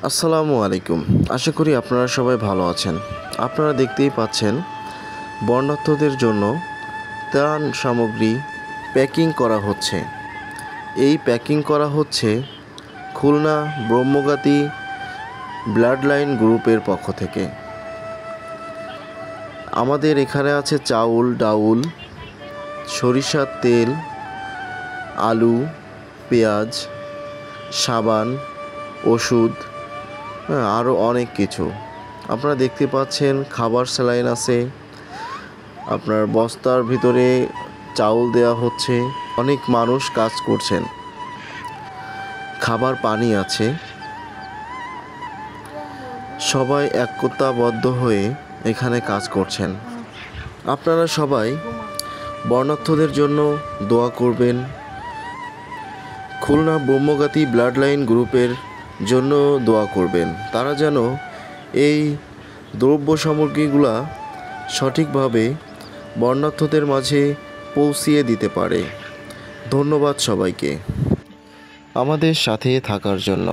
আসসালামু আলাইকুম। আশা করি আপনারা সবাই ভালো আছেন। আপনারা দেখতেই পাচ্ছেন বন্যার্থদের জন্য ত্রাণ সামগ্রী প্যাকিং করা হচ্ছে। এই প্যাকিং করা হচ্ছে খুলনা ব্রহ্মগাতী ব্লাড লাইন গ্রুপের পক্ষ থেকে। আমাদের এখানে আছে চাউল, ডাউল, সরিষার তেল, আলু, পেঁয়াজ, সাবান, ওষুধ, আরও অনেক কিছু। আপনারা দেখতে পাচ্ছেন খাবার স্যালাইন আছে, আপনার বস্তার ভিতরে চাউল দেওয়া হচ্ছে। অনেক মানুষ কাজ করছেন, খাবার পানি আছে। সবাই একতাবদ্ধ হয়ে এখানে কাজ করছেন। আপনারা সবাই বন্যার্থদের জন্য দোয়া করবেন। খুলনা ব্রহ্মগাতী ব্লাড লাইন গ্রুপের জন্য দোয়া করবেন, তারা যেন এই দ্রব্য সামগ্রীগুলা সঠিকভাবে বন্যার্থদের মাঝে পৌঁছিয়ে দিতে পারে। ধন্যবাদ সবাইকে আমাদের সাথে থাকার জন্য।